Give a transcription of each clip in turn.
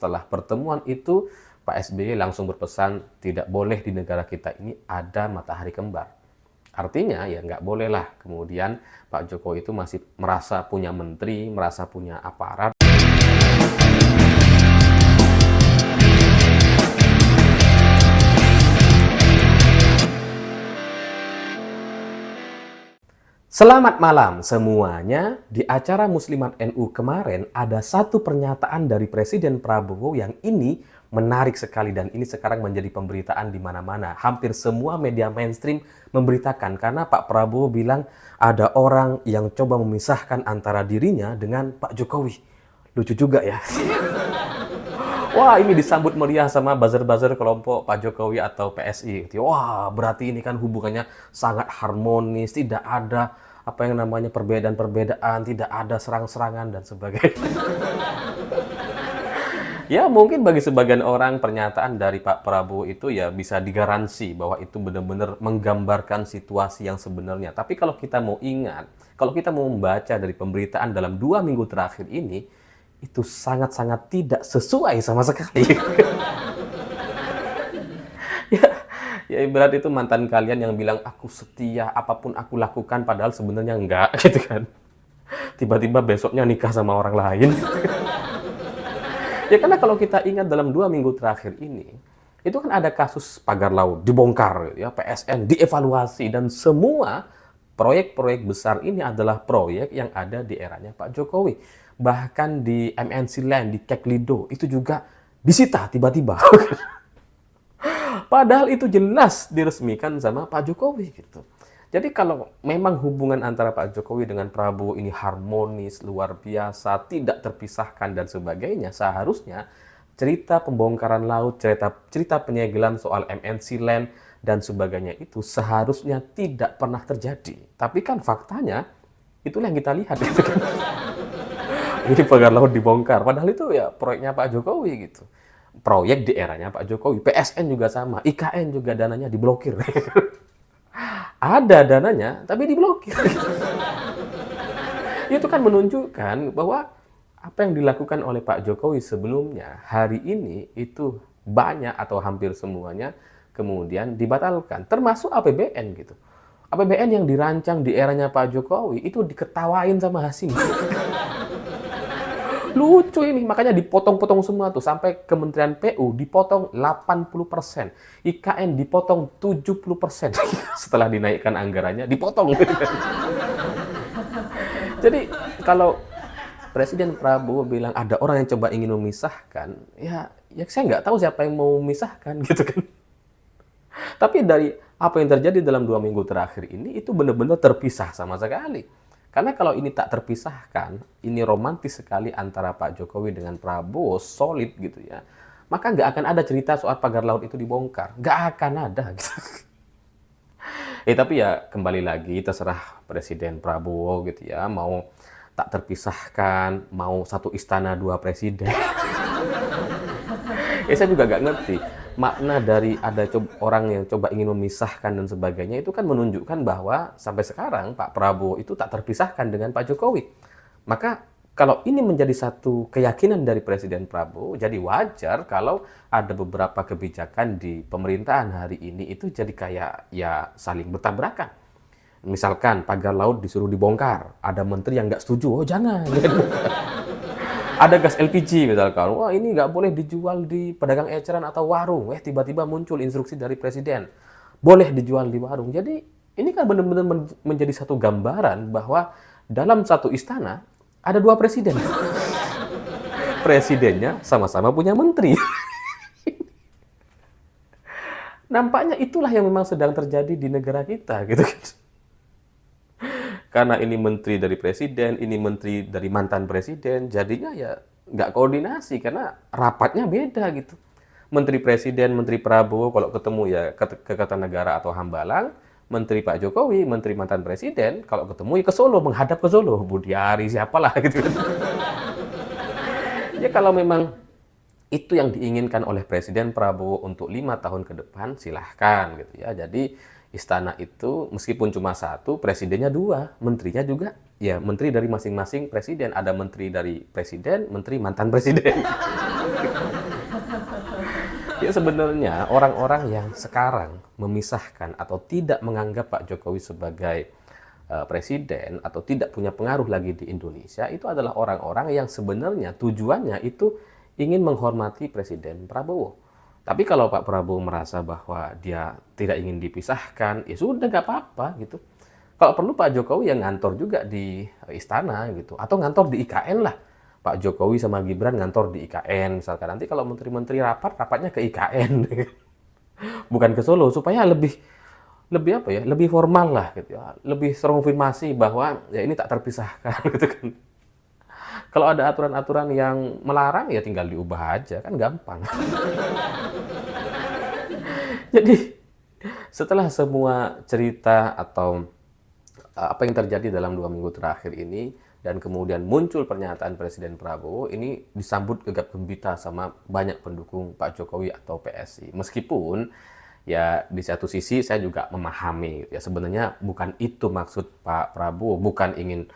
Setelah pertemuan itu, Pak SBY langsung berpesan tidak boleh di negara kita ini ada matahari kembar. Artinya ya nggak bolehlah kemudian Pak Jokowi itu masih merasa punya menteri, merasa punya aparat. Selamat malam semuanya. Di acara Muslimat NU kemarin ada satu pernyataan dari Presiden Prabowo yang ini menarik sekali dan ini sekarang menjadi pemberitaan di mana-mana. Hampir semua media mainstream memberitakan karena Pak Prabowo bilang ada orang yang coba memisahkan antara dirinya dengan Pak Jokowi. Lucu juga ya. Wah, ini disambut meriah sama buzzer-buzzer kelompok Pak Jokowi atau PSI. Wah, berarti ini kan hubungannya sangat harmonis, tidak ada apa yang namanya perbedaan-perbedaan, tidak ada serang-serangan dan sebagainya. Ya, mungkin bagi sebagian orang pernyataan dari Pak Prabowo itu ya bisa digaransi bahwa itu benar-benar menggambarkan situasi yang sebenarnya. Tapi kalau kita mau ingat, kalau kita mau membaca dari pemberitaan dalam 2 minggu terakhir ini, itu sangat-sangat tidak sesuai sama sekali. ya, ya ibarat itu mantan kalian yang bilang aku setia apapun aku lakukan padahal sebenarnya enggak gitu kan. Tiba-tiba besoknya nikah sama orang lain. Ya karena kalau kita ingat dalam 2 minggu terakhir ini, itu kan ada kasus pagar laut dibongkar, ya PSN dievaluasi dan semua proyek-proyek besar ini adalah proyek yang ada di eranya Pak Jokowi. Bahkan di MNC Land, di Keklido, itu juga disita tiba-tiba. Padahal itu jelas diresmikan sama Pak Jokowi gitu. Jadi kalau memang hubungan antara Pak Jokowi dengan Prabowo ini harmonis, luar biasa, tidak terpisahkan dan sebagainya, seharusnya cerita pembongkaran laut, cerita penyegelan soal MNC Land dan sebagainya itu seharusnya tidak pernah terjadi. Tapi kan faktanya itulah yang kita lihat gitu kan. Ini pagar laut dibongkar, padahal itu ya proyeknya Pak Jokowi gitu. Proyek di eranya Pak Jokowi, PSN juga sama, IKN juga dananya diblokir. Ada dananya, tapi diblokir. Itu kan menunjukkan bahwa apa yang dilakukan oleh Pak Jokowi sebelumnya, hari ini itu banyak atau hampir semuanya kemudian dibatalkan, termasuk APBN gitu. APBN yang dirancang di eranya Pak Jokowi itu diketawain sama Hasim. Lucu ini, makanya dipotong-potong semua tuh. Sampai Kementerian PU dipotong 80%. IKN dipotong 70%. Setelah dinaikkan anggarannya, dipotong. Jadi, kalau Presiden Prabowo bilang ada orang yang coba ingin memisahkan, ya saya nggak tahu siapa yang mau memisahkan, gitu kan. Tapi dari apa yang terjadi dalam 2 minggu terakhir ini, itu benar-benar terpisah sama sekali. Karena kalau ini tak terpisahkan, ini romantis sekali antara Pak Jokowi dengan Prabowo, solid gitu ya. Maka nggak akan ada cerita soal pagar laut itu dibongkar. Nggak akan ada gitu. Tapi ya kembali lagi terserah Presiden Prabowo gitu ya. Mau tak terpisahkan, mau satu istana dua presiden. Saya juga nggak ngerti. Makna dari ada orang yang coba ingin memisahkan dan sebagainya itu kan menunjukkan bahwa sampai sekarang Pak Prabowo itu tak terpisahkan dengan Pak Jokowi. Maka kalau ini menjadi satu keyakinan dari Presiden Prabowo, jadi wajar kalau ada beberapa kebijakan di pemerintahan hari ini itu jadi kayak ya saling bertabrakan. Misalkan pagar laut disuruh dibongkar, ada menteri yang nggak setuju, oh jangan dibongkar. Ada gas LPG misalkan, wah ini nggak boleh dijual di pedagang eceran atau warung. Tiba-tiba muncul instruksi dari Presiden, boleh dijual di warung. Jadi ini kan benar-benar menjadi satu gambaran bahwa dalam satu istana ada dua presiden. Presidennya sama-sama punya menteri. Nampaknya itulah yang memang sedang terjadi di negara kita gitu kan. Karena ini menteri dari presiden, ini menteri dari mantan presiden, jadinya ya nggak koordinasi karena rapatnya beda gitu. Menteri presiden, menteri Prabowo kalau ketemu ya ke Kertanegara atau Hambalang, menteri Pak Jokowi, menteri mantan presiden, kalau ketemu ya ke Solo, menghadap ke Solo, Budiari siapalah gitu kan. Ya kalau memang itu yang diinginkan oleh Presiden Prabowo untuk 5 tahun ke depan, silahkan gitu ya. Jadi Istana itu meskipun cuma satu, presidennya dua, menterinya juga ya menteri dari masing-masing presiden. Ada menteri dari presiden, menteri mantan presiden. Ya sebenarnya orang-orang yang sekarang memisahkan atau tidak menganggap Pak Jokowi sebagai presiden atau tidak punya pengaruh lagi di Indonesia itu adalah orang-orang yang sebenarnya tujuannya itu ingin menghormati Presiden Prabowo. Tapi kalau Pak Prabowo merasa bahwa dia tidak ingin dipisahkan, ya sudah nggak apa-apa gitu. Kalau perlu Pak Jokowi yang ngantor juga di istana gitu, atau ngantor di IKN lah. Pak Jokowi sama Gibran ngantor di IKN misalkan. Nanti kalau menteri-menteri rapat, rapatnya ke IKN. Bukan ke Solo supaya lebih lebih apa ya? Lebih formal lah gitu ya. Lebih terkonfirmasi bahwa ya ini tak terpisahkan gitu kan. Kalau ada aturan-aturan yang melarang ya tinggal diubah aja kan gampang. Jadi setelah semua cerita atau apa yang terjadi dalam 2 minggu terakhir ini dan kemudian muncul pernyataan Presiden Prabowo ini disambut gegap gembita sama banyak pendukung Pak Jokowi atau PSI. Meskipun ya di satu sisi saya juga memahami ya sebenarnya bukan itu maksud Pak Prabowo, bukan ingin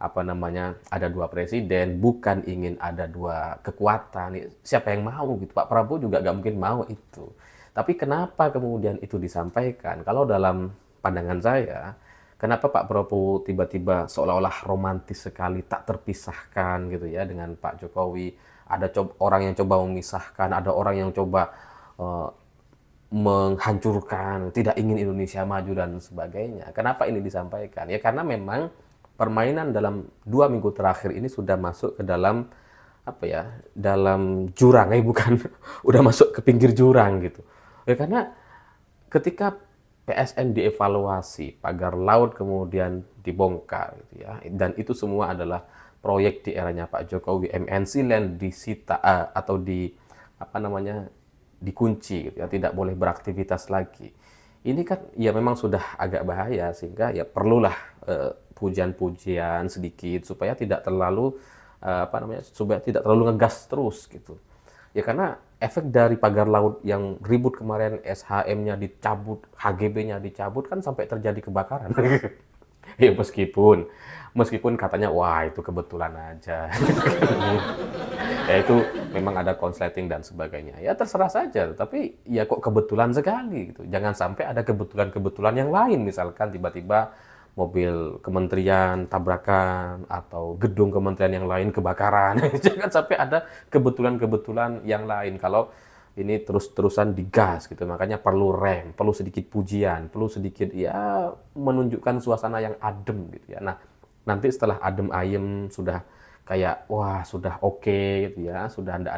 apa namanya ada dua presiden, bukan ingin ada dua kekuatan. Siapa yang mau gitu? Pak Prabowo juga nggak mungkin mau itu. Tapi kenapa kemudian itu disampaikan? Kalau dalam pandangan saya, kenapa Pak Prabowo tiba-tiba seolah-olah romantis sekali, tak terpisahkan gitu ya dengan Pak Jokowi. Ada orang yang coba memisahkan, ada orang yang coba eh, menghancurkan, tidak ingin Indonesia maju dan sebagainya. Kenapa ini disampaikan? Ya karena memang permainan dalam 2 minggu terakhir ini sudah masuk ke dalam apa ya, dalam jurang, bukan, udah masuk ke pinggir jurang gitu. Ya karena ketika PSN dievaluasi, pagar laut kemudian dibongkar gitu ya, dan itu semua adalah proyek di eranya Pak Jokowi, MNC Land disita atau di apa namanya dikunci gitu ya, tidak boleh beraktivitas lagi. Ini kan ya memang sudah agak bahaya sehingga ya perlulah pujian-pujian sedikit supaya tidak terlalu apa namanya supaya tidak terlalu ngegas terus gitu. Ya karena efek dari pagar laut yang ribut kemarin, SHM-nya dicabut, HGB-nya dicabut kan sampai terjadi kebakaran. Ya meskipun katanya wah itu kebetulan aja. Ya itu memang ada konsleting dan sebagainya. Ya terserah saja, tapi ya kok kebetulan sekali gitu. Jangan sampai ada kebetulan-kebetulan yang lain, misalkan tiba-tiba mobil kementerian tabrakan atau gedung kementerian yang lain kebakaran. Jangan sampai ada kebetulan-kebetulan yang lain. Kalau ini terus-terusan digas gitu, makanya perlu rem, perlu sedikit pujian, perlu sedikit ya menunjukkan suasana yang adem gitu ya. Nah, nanti setelah adem ayem sudah kayak wah sudah oke gitu ya, sudah nggak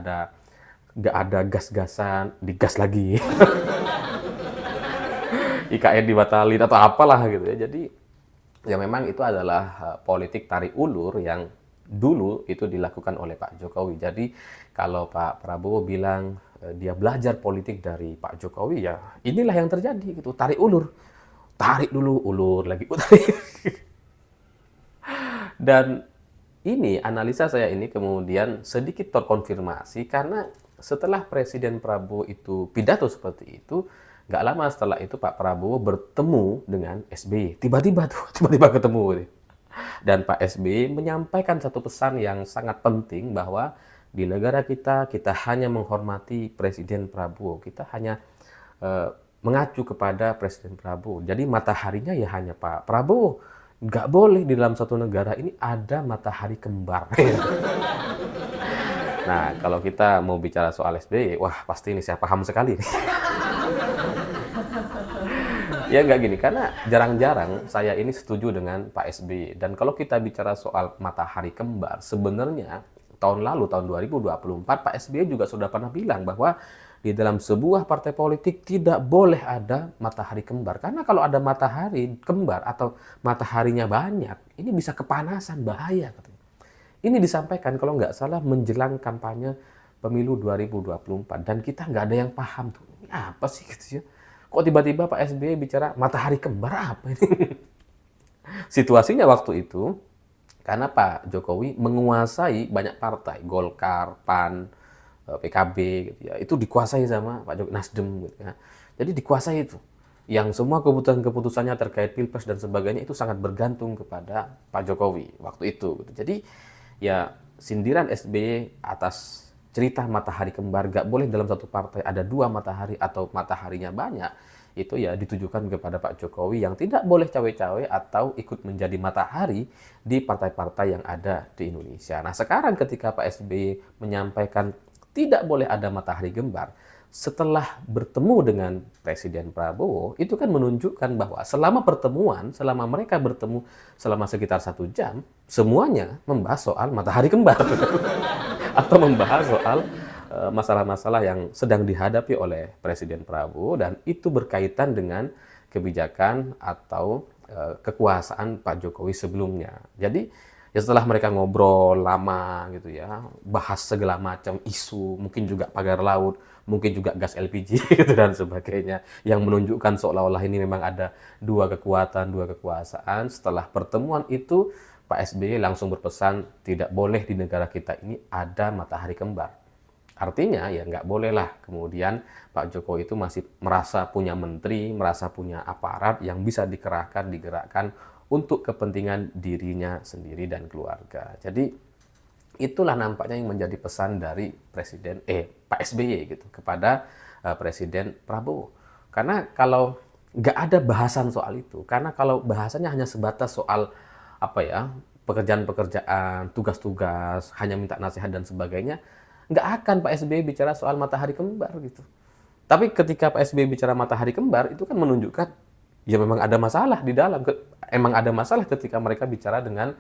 ada gas-gasan, digas lagi. IKN dibatalin atau apalah gitu ya. Jadi ya memang itu adalah politik tarik ulur yang dulu itu dilakukan oleh Pak Jokowi. Jadi kalau Pak Prabowo bilang dia belajar politik dari Pak Jokowi, ya inilah yang terjadi gitu, tarik ulur. Tarik dulu, ulur lagi, tarik. Dan ini analisa saya ini kemudian sedikit terkonfirmasi karena setelah Presiden Prabowo itu pidato seperti itu, nggak lama setelah itu Pak Prabowo bertemu dengan SBY. Tiba-tiba ketemu. Dan Pak SBY menyampaikan satu pesan yang sangat penting bahwa di negara kita hanya menghormati Presiden Prabowo. Kita hanya mengacu kepada Presiden Prabowo. Jadi mataharinya ya hanya Pak Prabowo. Nggak boleh di dalam satu negara ini ada matahari kembar. Nah, kalau kita mau bicara soal SBY, wah pasti ini saya paham sekali. Ya nggak gini, karena jarang-jarang saya ini setuju dengan Pak SBY. Dan kalau kita bicara soal matahari kembar, sebenarnya tahun lalu, tahun 2024, Pak SBY juga sudah pernah bilang bahwa di dalam sebuah partai politik tidak boleh ada matahari kembar. Karena kalau ada matahari kembar atau mataharinya banyak, ini bisa kepanasan, bahaya katanya. Ini disampaikan kalau nggak salah menjelang kampanye pemilu 2024. Dan kita nggak ada yang paham tuh, ini apa sih gitu ya. Kok tiba-tiba Pak SBY bicara matahari kembar apa ini? Situasinya waktu itu, karena Pak Jokowi menguasai banyak partai, Golkar, PAN, PKB gitu ya, itu dikuasai sama Pak Jokowi, Nasdem gitu ya. Jadi dikuasai itu. yang semua keputusan-keputusannya terkait Pilpres dan sebagainya itu sangat bergantung kepada Pak Jokowi waktu itu, gitu. Jadi ya sindiran SBY atas cerita matahari kembar, gak boleh dalam satu partai ada dua matahari atau mataharinya banyak, itu ya ditujukan kepada Pak Jokowi yang tidak boleh cawe-cawe atau ikut menjadi matahari di partai-partai yang ada di Indonesia. Nah sekarang ketika Pak SBY menyampaikan tidak boleh ada matahari kembar, setelah bertemu dengan Presiden Prabowo, itu kan menunjukkan bahwa selama pertemuan, selama mereka bertemu selama sekitar 1 jam, semuanya membahas soal matahari kembar. Atau membahas soal masalah-masalah yang sedang dihadapi oleh Presiden Prabowo, dan itu berkaitan dengan kebijakan atau kekuasaan Pak Jokowi sebelumnya. Jadi ya setelah mereka ngobrol lama gitu ya, bahas segala macam isu, mungkin juga pagar laut, mungkin juga gas LPG gitu dan sebagainya, yang menunjukkan seolah-olah ini memang ada dua kekuatan, dua kekuasaan. Setelah pertemuan itu, Pak SBY langsung berpesan tidak boleh di negara kita ini ada matahari kembar. Artinya ya nggak bolehlah kemudian Pak Jokowi itu masih merasa punya menteri, merasa punya aparat yang bisa digerakkan untuk kepentingan dirinya sendiri dan keluarga. Jadi itulah nampaknya yang menjadi pesan dari Pak SBY gitu kepada Presiden Prabowo. Karena kalau nggak ada bahasan soal itu, karena kalau bahasannya hanya sebatas soal apa ya, pekerjaan-pekerjaan, tugas-tugas, hanya minta nasihat dan sebagainya, nggak akan Pak SBY bicara soal matahari kembar gitu. Tapi ketika Pak SBY bicara matahari kembar, itu kan menunjukkan ya memang ada masalah di dalam. Emang ada masalah ketika mereka bicara dengan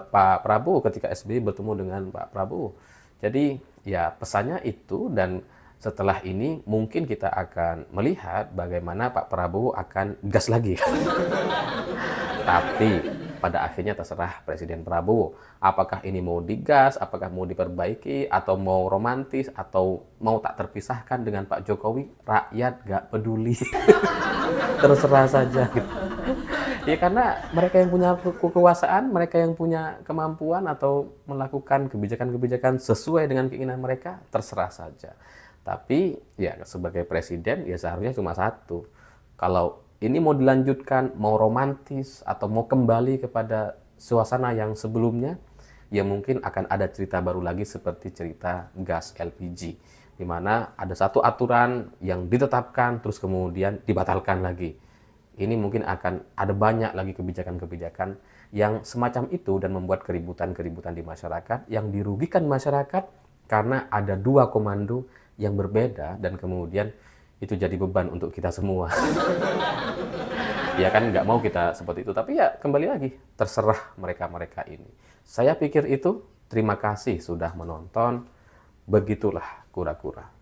Pak Prabowo, ketika SBY bertemu dengan Pak Prabowo. Jadi ya pesannya itu, dan setelah ini mungkin kita akan melihat bagaimana Pak Prabowo akan gas lagi. Tapi pada akhirnya terserah Presiden Prabowo. Apakah ini mau digas, apakah mau diperbaiki, atau mau romantis, atau mau tak terpisahkan dengan Pak Jokowi, rakyat gak peduli. Terserah saja gitu. Ya karena mereka yang punya kekuasaan, mereka yang punya kemampuan atau melakukan kebijakan-kebijakan sesuai dengan keinginan mereka, terserah saja. Tapi ya sebagai presiden ya seharusnya cuma satu. Kalau ini mau dilanjutkan, mau romantis, atau mau kembali kepada suasana yang sebelumnya, ya mungkin akan ada cerita baru lagi seperti cerita gas LPG, di mana ada satu aturan yang ditetapkan, terus kemudian dibatalkan lagi. Ini mungkin akan ada banyak lagi kebijakan-kebijakan yang semacam itu dan membuat keributan-keributan di masyarakat, yang dirugikan masyarakat karena ada dua komando yang berbeda, dan kemudian itu jadi beban untuk kita semua. Ya kan nggak mau kita seperti itu, tapi ya kembali lagi, terserah mereka-mereka ini. Saya pikir itu. Terima kasih sudah menonton. Begitulah kura-kura.